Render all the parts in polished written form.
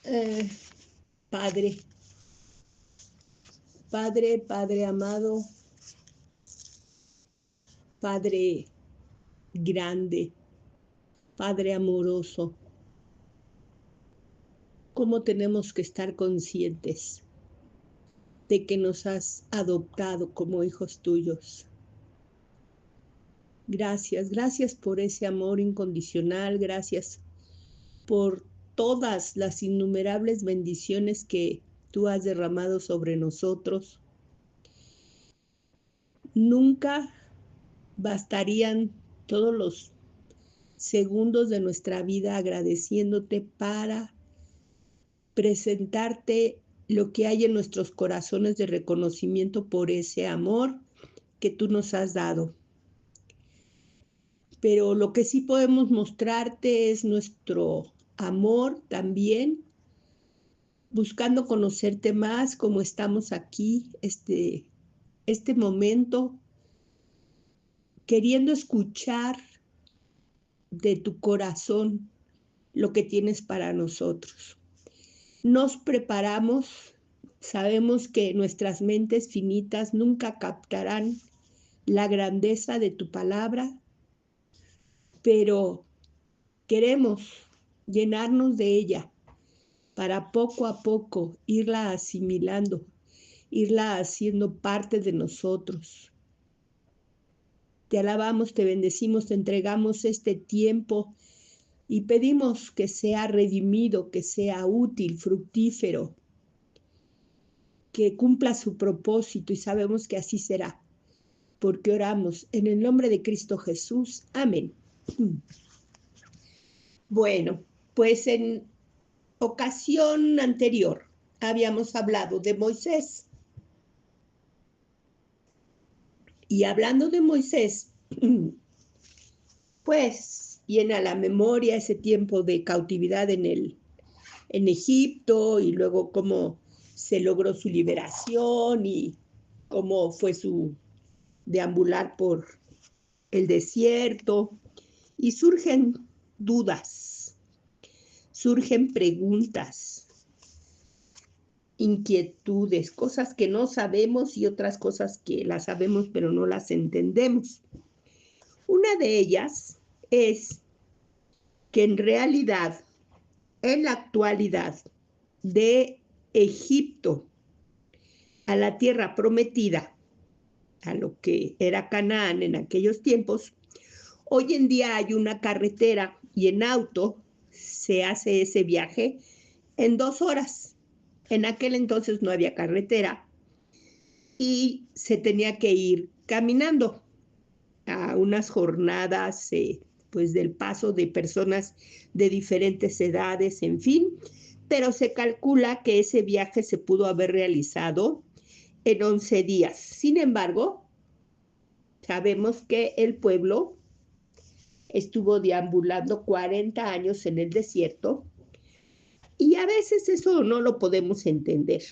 Eh, Padre, Padre amado, Padre grande, Padre amoroso, ¿cómo tenemos que estar conscientes de que nos has adoptado como hijos tuyos? Gracias por ese amor incondicional, gracias por todas las innumerables bendiciones que tú has derramado sobre nosotros. Nunca bastarían todos los segundos de nuestra vida agradeciéndote para presentarte lo que hay en nuestros corazones de reconocimiento por ese amor que tú nos has dado. Pero lo que sí podemos mostrarte es nuestro amor también, buscando conocerte más, como estamos aquí, este momento, queriendo escuchar de tu corazón lo que tienes para nosotros. Nos preparamos, sabemos que nuestras mentes finitas nunca captarán la grandeza de tu palabra, pero queremos llenarnos de ella para poco a poco irla asimilando, irla haciendo parte de nosotros. Te alabamos, te bendecimos, te entregamos este tiempo y pedimos que sea redimido, que sea útil, fructífero, que cumpla su propósito y sabemos que así será, porque oramos en el nombre de Cristo Jesús. Amén. Bueno, pues en ocasión anterior habíamos hablado de Moisés. Y hablando de Moisés, pues viene a la memoria ese tiempo de cautividad en Egipto y luego cómo se logró su liberación y cómo fue su deambular por el desierto. Y surgen dudas, surgen preguntas, inquietudes, cosas que no sabemos y otras cosas que las sabemos pero no las entendemos. Una de ellas es que en realidad, en la actualidad, de Egipto a la tierra prometida, a lo que era Canaán en aquellos tiempos, hoy en día hay una carretera y en auto se hace ese viaje en 2 horas. En aquel entonces no había carretera y se tenía que ir caminando a unas jornadas pues del paso de personas de diferentes edades, en fin, pero se calcula que ese viaje se pudo haber realizado en 11 días. Sin embargo, sabemos que el pueblo estuvo deambulando 40 años en el desierto y a veces eso no lo podemos entender.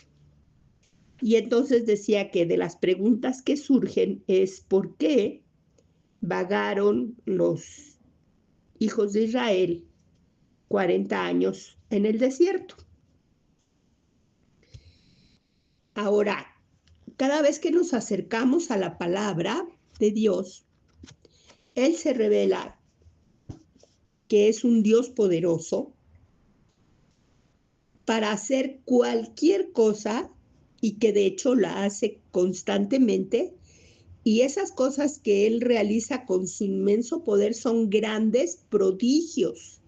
Y entonces decía que de las preguntas que surgen es ¿por qué vagaron los hijos de Israel 40 años en el desierto? Ahora, cada vez que nos acercamos a la palabra de Dios, Él se revela que es un Dios poderoso para hacer cualquier cosa y que de hecho la hace constantemente. Y esas cosas que Él realiza con su inmenso poder son grandes prodigios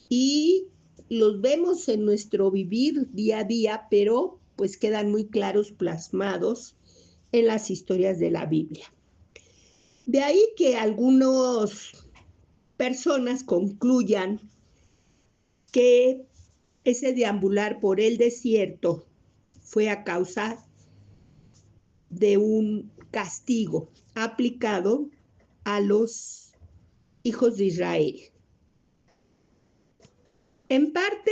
y los vemos en nuestro vivir día a día, pero pues quedan muy claros plasmados en las historias de la Biblia. De ahí que algunas personas concluyan que ese deambular por el desierto fue a causa de un castigo aplicado a los hijos de Israel. En parte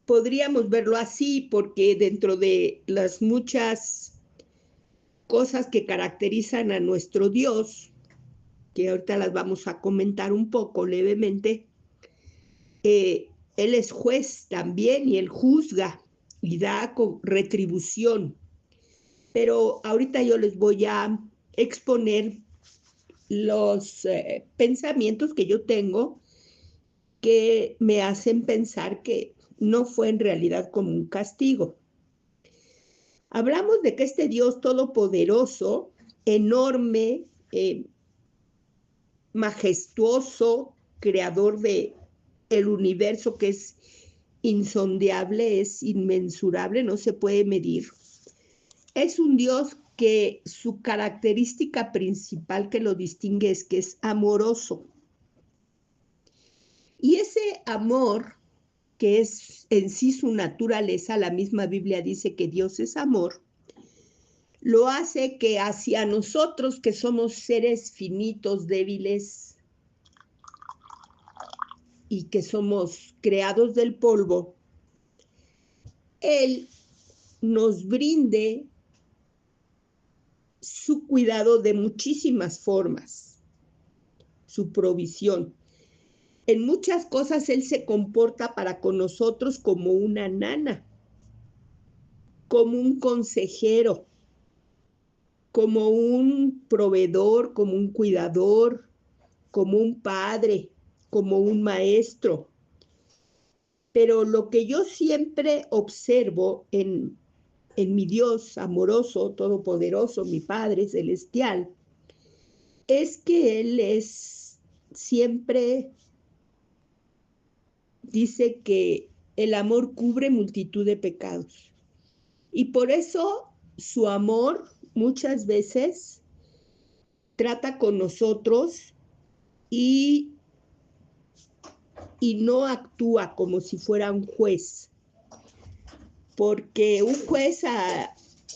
podríamos verlo así porque dentro de las muchas cosas que caracterizan a nuestro Dios, que ahorita las vamos a comentar un poco levemente, Él es juez también y Él juzga y da retribución. Pero ahorita yo les voy a exponer los pensamientos que yo tengo que me hacen pensar que no fue en realidad como un castigo. Hablamos de que este Dios todopoderoso, enorme, majestuoso, creador de el universo, que es insondeable, es inmensurable, no se puede medir. Es un Dios que su característica principal que lo distingue es que es amoroso. Y ese amor, que es en sí su naturaleza, la misma Biblia dice que Dios es amor, lo hace que hacia nosotros, que somos seres finitos, débiles y que somos creados del polvo, Él nos brinde su cuidado de muchísimas formas, su provisión. En muchas cosas Él se comporta para con nosotros como una nana, como un consejero, como un proveedor, como un cuidador, como un padre, como un maestro. Pero lo que yo siempre observo en mi Dios amoroso, todopoderoso, mi Padre celestial, es que Él es siempre, dice que el amor cubre multitud de pecados. Y por eso su amor muchas veces trata con nosotros y no actúa como si fuera un juez, porque un juez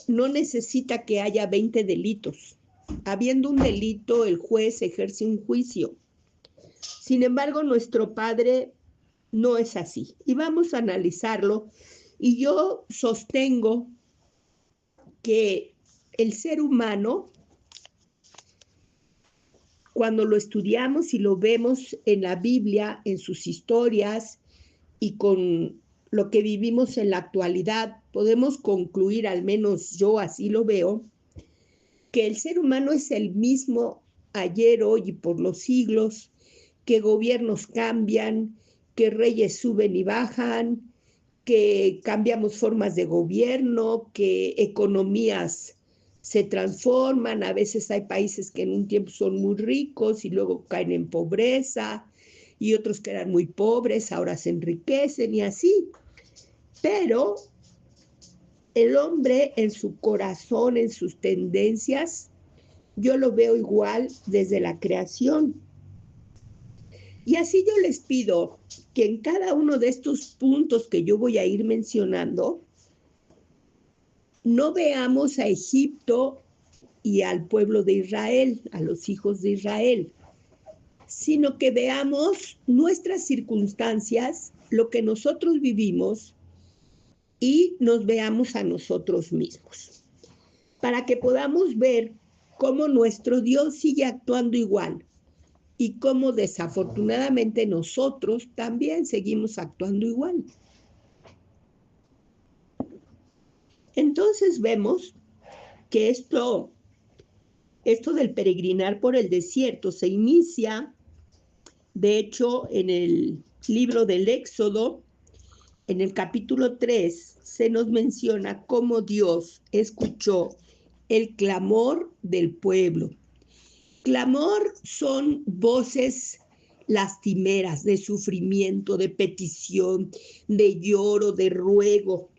no necesita que haya 20 delitos. Habiendo un delito, el juez ejerce un juicio. Sin embargo, nuestro Padre no es así. Y vamos a analizarlo. Y yo sostengo que el ser humano, cuando lo estudiamos y lo vemos en la Biblia, en sus historias y con lo que vivimos en la actualidad, podemos concluir, al menos yo así lo veo, que el ser humano es el mismo ayer, hoy y por los siglos, que gobiernos cambian, que reyes suben y bajan, que cambiamos formas de gobierno, que economías se transforman, a veces hay países que en un tiempo son muy ricos y luego caen en pobreza, y otros que eran muy pobres ahora se enriquecen y así. Pero el hombre en su corazón, en sus tendencias, yo lo veo igual desde la creación. Y así yo les pido que en cada uno de estos puntos que yo voy a ir mencionando, no veamos a Egipto y al pueblo de Israel, a los hijos de Israel, sino que veamos nuestras circunstancias, lo que nosotros vivimos y nos veamos a nosotros mismos, para que podamos ver cómo nuestro Dios sigue actuando igual y cómo desafortunadamente nosotros también seguimos actuando igual. Entonces vemos que esto del peregrinar por el desierto se inicia, de hecho, en el libro del Éxodo, en el capítulo 3, se nos menciona cómo Dios escuchó el clamor del pueblo. Clamor son voces lastimeras de sufrimiento, de petición, de lloro, de ruego.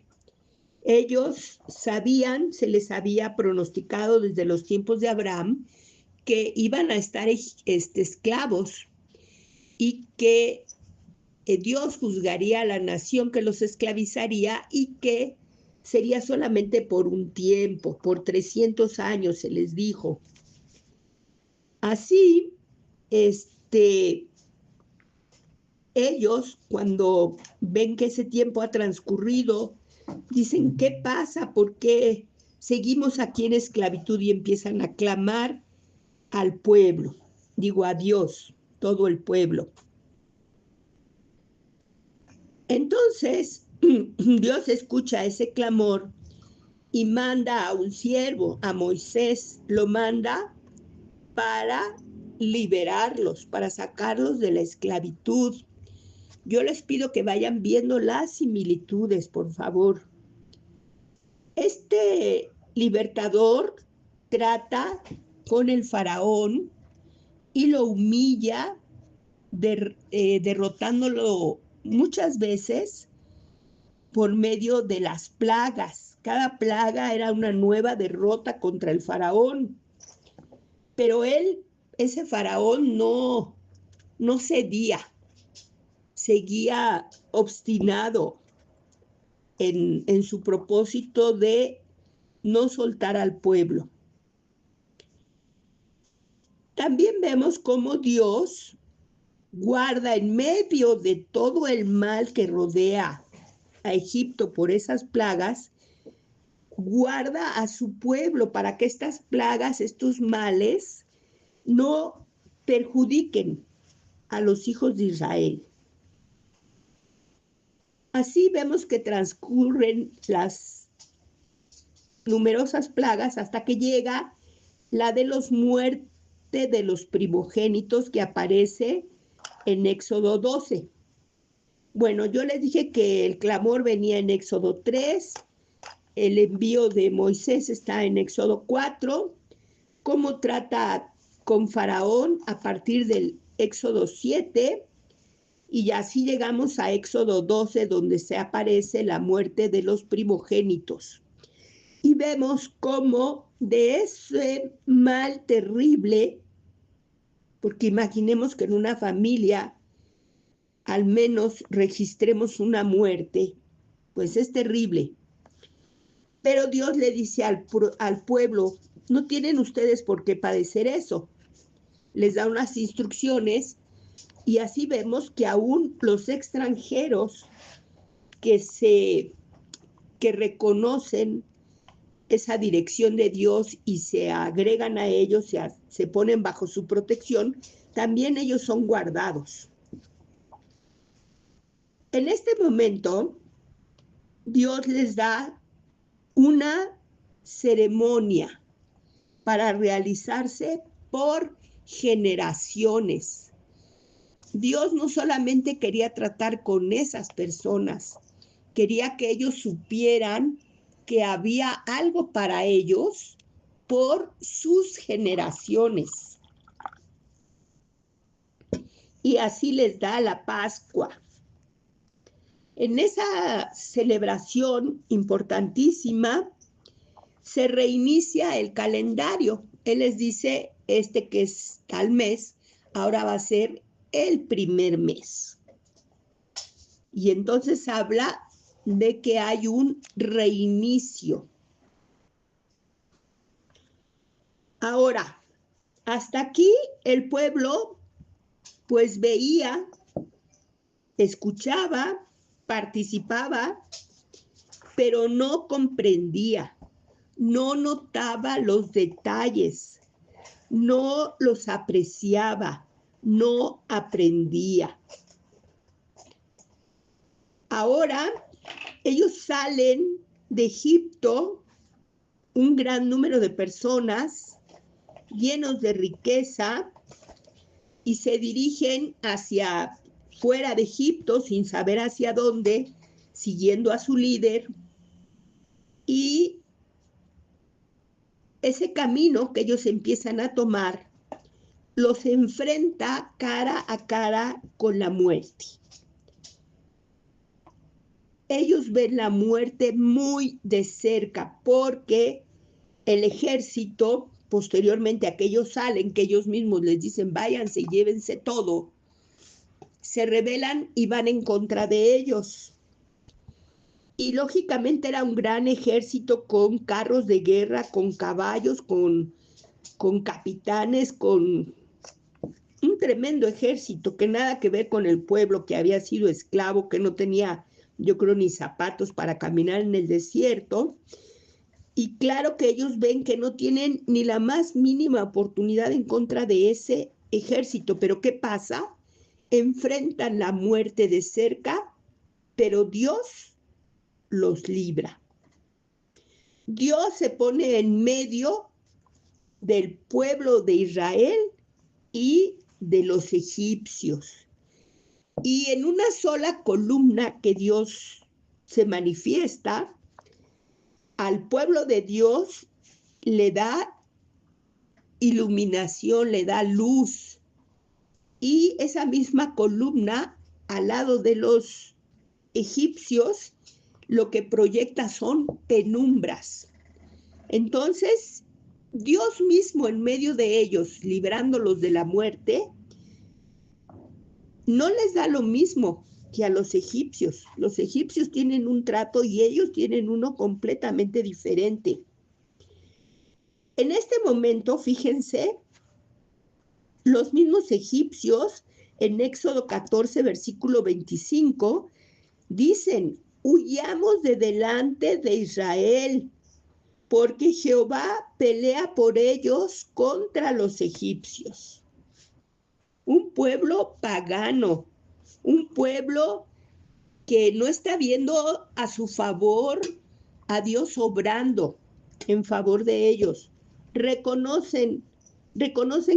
Ellos sabían, se les había pronosticado desde los tiempos de Abraham, que iban a estar esclavos y que Dios juzgaría a la nación que los esclavizaría y que sería solamente por un tiempo, por 300 años, se les dijo. Así, ellos, cuando ven que ese tiempo ha transcurrido, dicen, ¿qué pasa? ¿Por qué seguimos aquí en esclavitud? Y empiezan a clamar al pueblo, digo a Dios, todo el pueblo. Entonces, Dios escucha ese clamor y manda a un siervo, a Moisés, lo manda para liberarlos, para sacarlos de la esclavitud. Yo les pido que vayan viendo las similitudes, por favor. Este libertador trata con el faraón y lo humilla, derrotándolo muchas veces por medio de las plagas. Cada plaga era una nueva derrota contra el faraón. Pero ese faraón, no cedía, seguía obstinado en su propósito de no soltar al pueblo. También vemos cómo Dios guarda en medio de todo el mal que rodea a Egipto por esas plagas, guarda a su pueblo para que estas plagas, estos males, no perjudiquen a los hijos de Israel. Así vemos que transcurren las numerosas plagas hasta que llega la de los muertes de los primogénitos que aparece en Éxodo 12. Bueno, yo les dije que el clamor venía en Éxodo 3, el envío de Moisés está en Éxodo 4, cómo trata con Faraón a partir del Éxodo 7, y así llegamos a Éxodo 12, donde se aparece la muerte de los primogénitos. Y vemos cómo de ese mal terrible, porque imaginemos que en una familia al menos registremos una muerte, pues es terrible. Pero Dios le dice al pueblo, no tienen ustedes por qué padecer eso. Les da unas instrucciones y así vemos que aún los extranjeros que reconocen esa dirección de Dios y se agregan a ellos, se ponen bajo su protección, también ellos son guardados. En este momento, Dios les da una ceremonia para realizarse por generaciones. Dios no solamente quería tratar con esas personas, quería que ellos supieran que había algo para ellos por sus generaciones. Y así les da la Pascua. En esa celebración importantísima se reinicia el calendario. Él les dice, que es tal mes, ahora va a ser el primer mes. Y entonces habla de que hay un reinicio. Ahora, hasta aquí el pueblo pues veía, escuchaba, participaba, pero no comprendía, no notaba los detalles, no los apreciaba, no aprendía. Ahora ellos salen de Egipto, un gran número de personas llenos de riqueza, y se dirigen hacia fuera de Egipto sin saber hacia dónde, siguiendo a su líder, y ese camino que ellos empiezan a tomar los enfrenta cara a cara con la muerte. Ellos ven la muerte muy de cerca porque el ejército, posteriormente a que ellos salen, que ellos mismos les dicen váyanse y llévense todo, se rebelan y van en contra de ellos. Y lógicamente era un gran ejército con carros de guerra, con caballos, con capitanes, con un tremendo ejército que nada que ver con el pueblo que había sido esclavo, que no tenía, yo creo, ni zapatos para caminar en el desierto. Y claro que ellos ven que no tienen ni la más mínima oportunidad en contra de ese ejército. Pero ¿qué pasa? Enfrentan la muerte de cerca, pero Dios los libra. Dios se pone en medio del pueblo de Israel y de los egipcios. Y en una sola columna que Dios se manifiesta, al pueblo de Dios le da iluminación, le da luz. Y esa misma columna, al lado de los egipcios, lo que proyecta son penumbras. Entonces, Dios mismo en medio de ellos, librándolos de la muerte, no les da lo mismo que a los egipcios. Los egipcios tienen un trato y ellos tienen uno completamente diferente. En este momento, fíjense, los mismos egipcios, en Éxodo 14, versículo 25, dicen: huyamos de delante de Israel, porque Jehová pelea por ellos contra los egipcios. Un pueblo pagano, un pueblo que no está viendo a su favor a Dios obrando en favor de ellos. Reconocen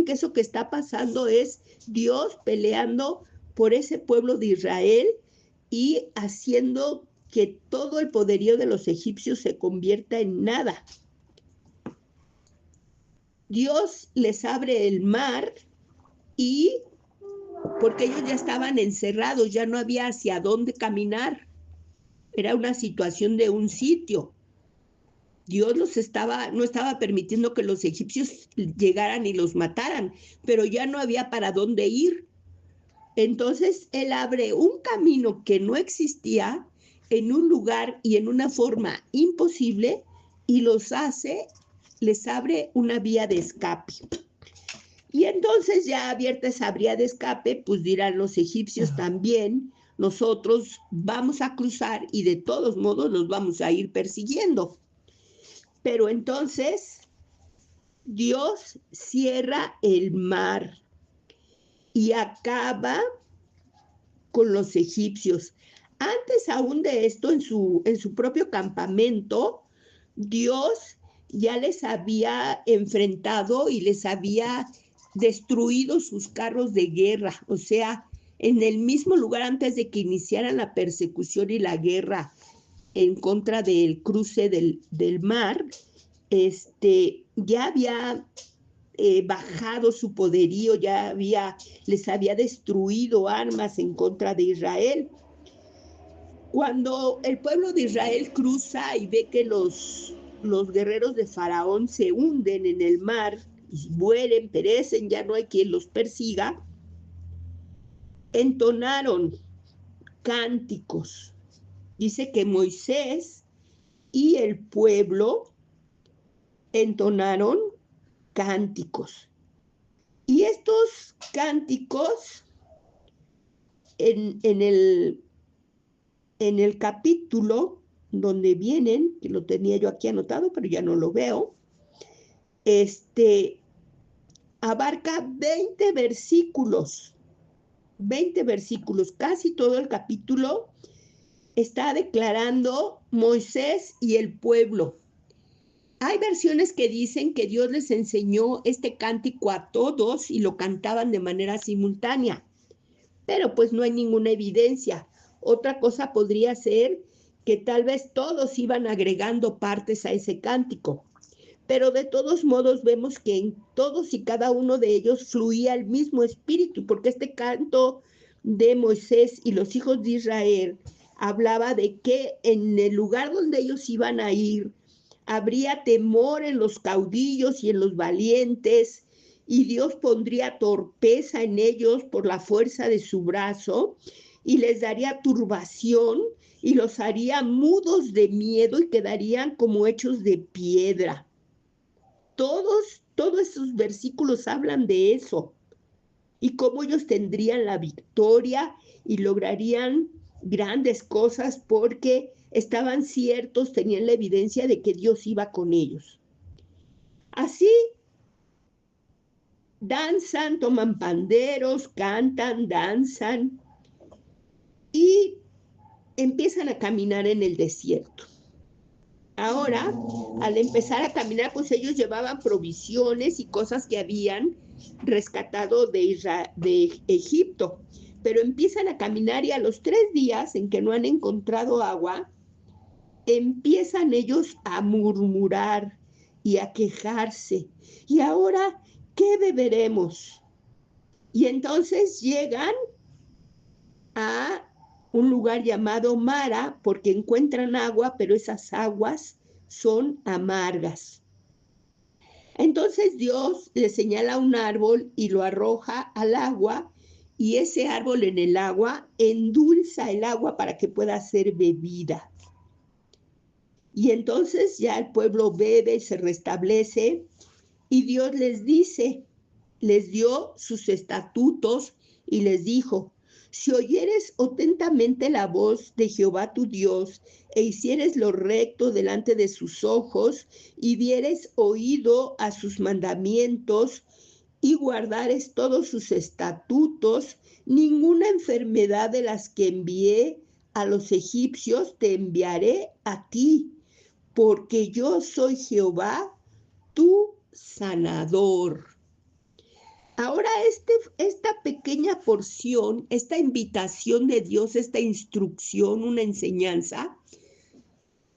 que eso que está pasando es Dios peleando por ese pueblo de Israel y haciendo que todo el poderío de los egipcios se convierta en nada. Dios les abre el mar y porque ellos ya estaban encerrados, ya no había hacia dónde caminar. Era una situación de un sitio. Dios no estaba permitiendo que los egipcios llegaran y los mataran, pero ya no había para dónde ir. Entonces Él abre un camino que no existía en un lugar y en una forma imposible y les abre una vía de escape. Y entonces ya abierta esa vía de escape, pues dirán los egipcios también, nosotros vamos a cruzar y de todos modos los vamos a ir persiguiendo. Pero entonces Dios cierra el mar y acaba con los egipcios. Antes aún de esto, en su propio campamento, Dios ya les había enfrentado y les había destruido sus carros de guerra. O sea, en el mismo lugar antes de que iniciaran la persecución y la guerra en contra del cruce del mar, ya había bajado su poderío, les había destruido armas en contra de Israel. Cuando el pueblo de Israel cruza y ve que los guerreros de Faraón se hunden en el mar, y mueren, perecen, ya no hay quien los persiga, entonaron cánticos. Dice que Moisés y el pueblo entonaron cánticos. Y estos cánticos en el capítulo donde vienen, que lo tenía yo aquí anotado, pero ya no lo veo, abarca 20 versículos, casi todo el capítulo está declarando Moisés y el pueblo. Hay versiones que dicen que Dios les enseñó este cántico a todos y lo cantaban de manera simultánea, pero pues no hay ninguna evidencia. Otra cosa podría ser que tal vez todos iban agregando partes a ese cántico, pero de todos modos vemos que en todos y cada uno de ellos fluía el mismo espíritu, porque este canto de Moisés y los hijos de Israel hablaba de que en el lugar donde ellos iban a ir, habría temor en los caudillos y en los valientes, y Dios pondría torpeza en ellos por la fuerza de su brazo, y les daría turbación, y los haría mudos de miedo y quedarían como hechos de piedra. Todos esos versículos hablan de eso, y cómo ellos tendrían la victoria y lograrían grandes cosas porque estaban ciertos, tenían la evidencia de que Dios iba con ellos. Así danzan, toman panderos, cantan, danzan y empiezan a caminar en el desierto. Ahora, al empezar a caminar, pues ellos llevaban provisiones y cosas que habían rescatado de Egipto, pero empiezan a caminar y a los 3 días en que no han encontrado agua, empiezan ellos a murmurar y a quejarse. ¿Y ahora qué beberemos? Y entonces llegan a un lugar llamado Mara porque encuentran agua, pero esas aguas son amargas. Entonces Dios le señala un árbol y lo arroja al agua, y ese árbol en el agua endulza el agua para que pueda ser bebida. Y entonces ya el pueblo bebe, se restablece, y Dios les dice, les dio sus estatutos y les dijo: si oyeres atentamente la voz de Jehová tu Dios, e hicieres lo recto delante de sus ojos, y dieres oído a sus mandamientos, y guardares todos sus estatutos, ninguna enfermedad de las que envié a los egipcios te enviaré a ti, porque yo soy Jehová, tu sanador. Ahora esta pequeña porción, esta invitación de Dios, esta instrucción, una enseñanza,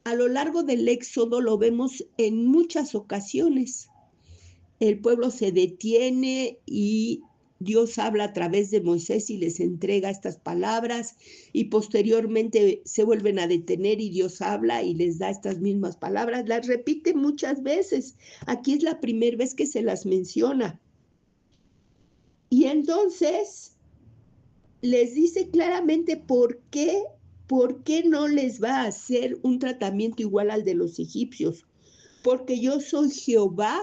a lo largo del Éxodo lo vemos en muchas ocasiones. El pueblo se detiene y Dios habla a través de Moisés y les entrega estas palabras, y posteriormente se vuelven a detener y Dios habla y les da estas mismas palabras. Las repite muchas veces. Aquí es la primera vez que se las menciona. Y entonces les dice claramente por qué no les va a hacer un tratamiento igual al de los egipcios. Porque yo soy Jehová,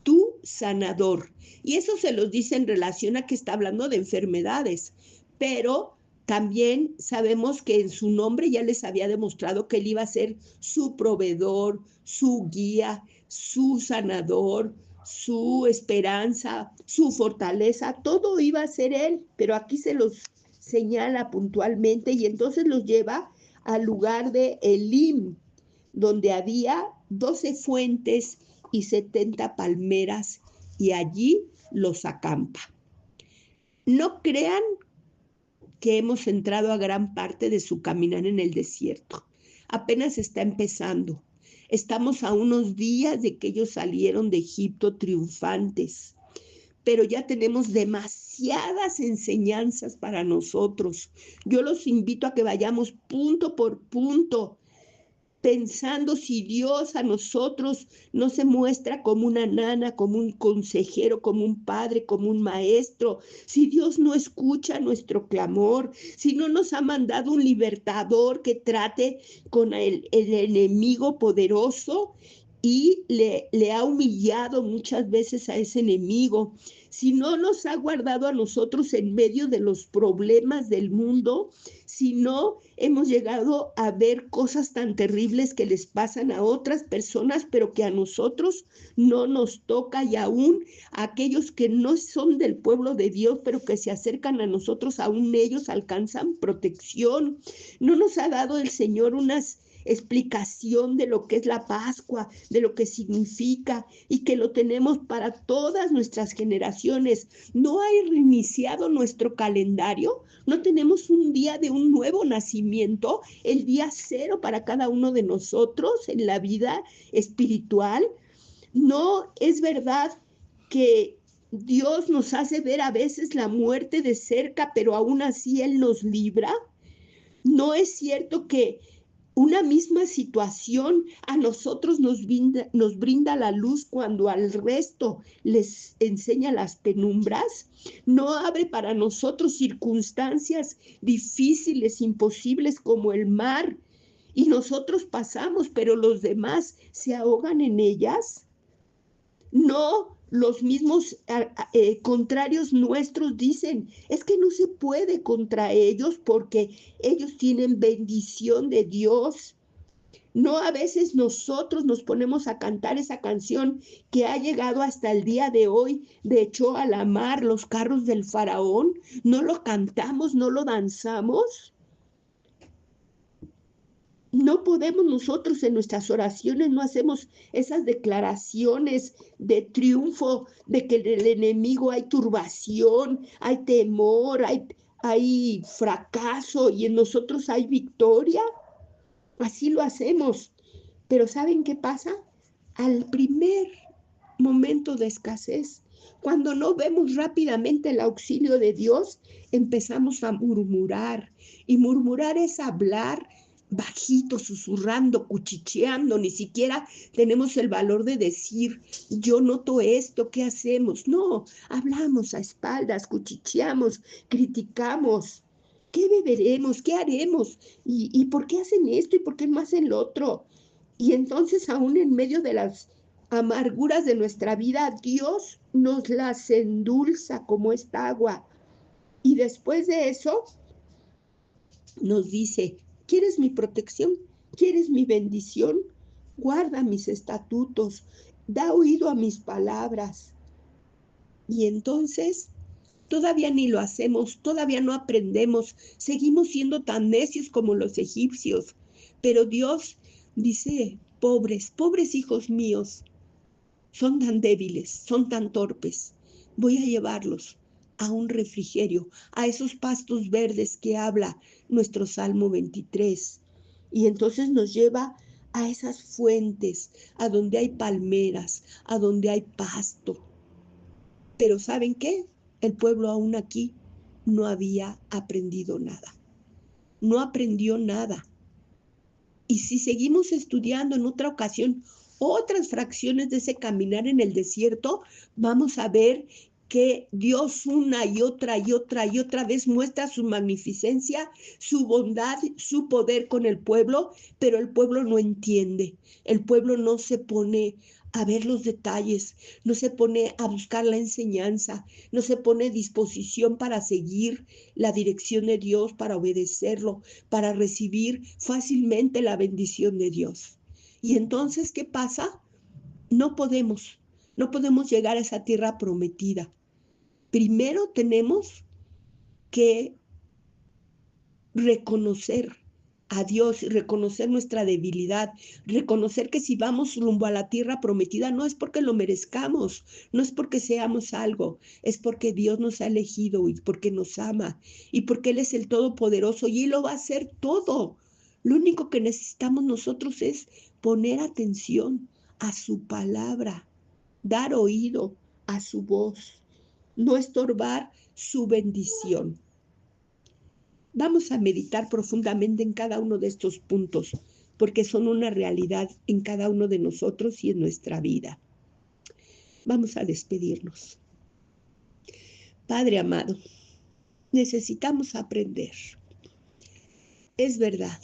tu sanador. Y eso se los dice en relación a que está hablando de enfermedades. Pero también sabemos que en su nombre ya les había demostrado que él iba a ser su proveedor, su guía, su sanador, su esperanza, su fortaleza, todo iba a ser él, pero aquí se los señala puntualmente y entonces los lleva al lugar de Elim, donde había 12 fuentes y 70 palmeras, y allí los acampa. No crean que hemos entrado a gran parte de su caminar en el desierto. Apenas está empezando. Estamos a unos días de que ellos salieron de Egipto triunfantes, pero ya tenemos demasiadas enseñanzas para nosotros. Yo los invito a que vayamos punto por punto, pensando si Dios a nosotros no se muestra como una nana, como un consejero, como un padre, como un maestro, si Dios no escucha nuestro clamor, si no nos ha mandado un libertador que trate con el enemigo poderoso y le ha humillado muchas veces a ese enemigo, si no nos ha guardado a nosotros en medio de los problemas del mundo, si no hemos llegado a ver cosas tan terribles que les pasan a otras personas, pero que a nosotros no nos toca, y aún a aquellos que no son del pueblo de Dios, pero que se acercan a nosotros, aún ellos alcanzan protección. No nos ha dado el Señor unas explicación de lo que es la Pascua, de lo que significa, y que lo tenemos para todas nuestras generaciones. No ha reiniciado nuestro calendario, no tenemos un día de un nuevo nacimiento, el día 0 para cada uno de nosotros en la vida espiritual. No es verdad que Dios nos hace ver a veces la muerte de cerca, pero aún así Él nos libra. No es cierto que una misma situación a nosotros nos brinda la luz cuando al resto les enseña las penumbras. No abre para nosotros circunstancias difíciles, imposibles como el mar, y nosotros pasamos, pero los demás se ahogan en ellas. No, los mismos contrarios nuestros dicen, es que no se puede contra ellos porque ellos tienen bendición de Dios. No, a veces nosotros nos ponemos a cantar esa canción que ha llegado hasta el día de hoy, de echó a la mar los carros del faraón. No lo cantamos, no lo danzamos. No podemos nosotros en nuestras oraciones, no hacemos esas declaraciones de triunfo, de que en el enemigo hay turbación, hay temor, hay fracaso y en nosotros hay victoria. Así lo hacemos. Pero ¿saben qué pasa? Al primer momento de escasez, cuando no vemos rápidamente el auxilio de Dios, empezamos a murmurar. Y murmurar es hablar bajito, susurrando, cuchicheando, ni siquiera tenemos el valor de decir, yo noto esto, ¿qué hacemos? No, hablamos a espaldas, cuchicheamos, criticamos. ¿Qué beberemos? ¿Qué haremos? ¿Y por qué hacen esto? ¿Y por qué no hacen lo otro? Y entonces, aún en medio de las amarguras de nuestra vida, Dios nos las endulza como esta agua. Y después de eso, nos dice, ¿quieres mi protección? ¿Quieres mi bendición? Guarda mis estatutos, da oído a mis palabras. Y entonces, todavía ni lo hacemos, todavía no aprendemos, seguimos siendo tan necios como los egipcios. Pero Dios dice, pobres, pobres hijos míos, son tan débiles, son tan torpes. Voy a llevarlos a un refrigerio, a esos pastos verdes que habla nuestro Salmo 23. Y entonces nos lleva a esas fuentes, a donde hay palmeras, a donde hay pasto. Pero ¿saben qué? El pueblo aún aquí no había aprendido nada. No aprendió nada. Y si seguimos estudiando en otra ocasión otras fracciones de ese caminar en el desierto, vamos a ver que Dios una y otra y otra y otra vez muestra su magnificencia, su bondad, su poder con el pueblo, pero el pueblo no entiende, el pueblo no se pone a ver los detalles, no se pone a buscar la enseñanza, no se pone a disposición para seguir la dirección de Dios, para obedecerlo, para recibir fácilmente la bendición de Dios. Y entonces, ¿qué pasa? No podemos llegar a esa tierra prometida. Primero tenemos que reconocer a Dios, reconocer nuestra debilidad, reconocer que si vamos rumbo a la tierra prometida no es porque lo merezcamos, no es porque seamos algo, es porque Dios nos ha elegido y porque nos ama y porque Él es el Todopoderoso y Él lo va a hacer todo. Lo único que necesitamos nosotros es poner atención a su palabra, dar oído a su voz, no estorbar su bendición. Vamos a meditar profundamente en cada uno de estos puntos, porque son una realidad en cada uno de nosotros y en nuestra vida. Vamos a despedirnos. Padre amado, necesitamos aprender. Es verdad,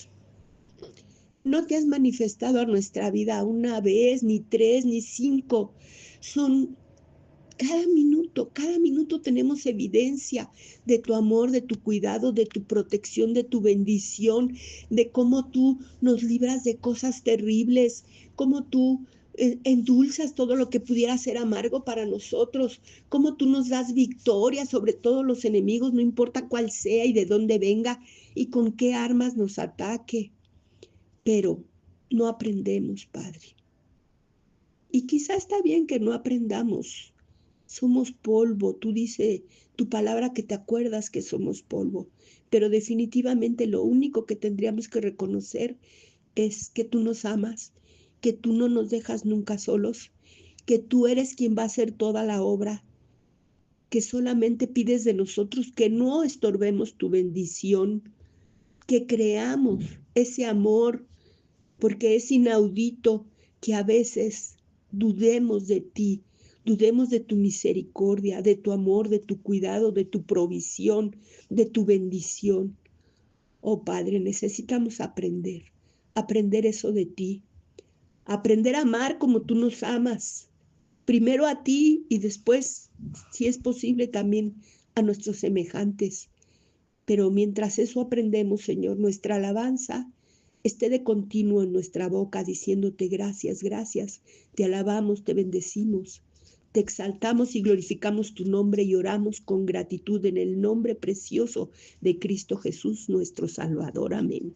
no te has manifestado a nuestra vida una vez, ni 3, ni 5. Son cada minuto tenemos evidencia de tu amor, de tu cuidado, de tu protección, de tu bendición, de cómo tú nos libras de cosas terribles, cómo tú endulzas todo lo que pudiera ser amargo para nosotros, cómo tú nos das victoria sobre todos los enemigos, no importa cuál sea y de dónde venga y con qué armas nos ataque. Pero no aprendemos, Padre. Y quizá está bien que no aprendamos. Somos polvo, tú dices tu palabra que te acuerdas que somos polvo, pero definitivamente lo único que tendríamos que reconocer es que tú nos amas, que tú no nos dejas nunca solos, que tú eres quien va a hacer toda la obra, que solamente pides de nosotros que no estorbemos tu bendición, que creamos ese amor, porque es inaudito que a veces dudemos de ti, dudemos de tu misericordia, de tu amor, de tu cuidado, de tu provisión, de tu bendición. Oh Padre, necesitamos aprender eso de ti, aprender a amar como tú nos amas, primero a ti y después, si es posible, también a nuestros semejantes. Pero mientras eso aprendemos, Señor, nuestra alabanza esté de continuo en nuestra boca, diciéndote gracias, gracias. Te alabamos, te bendecimos, te exaltamos y glorificamos tu nombre y oramos con gratitud en el nombre precioso de Cristo Jesús, nuestro Salvador. Amén.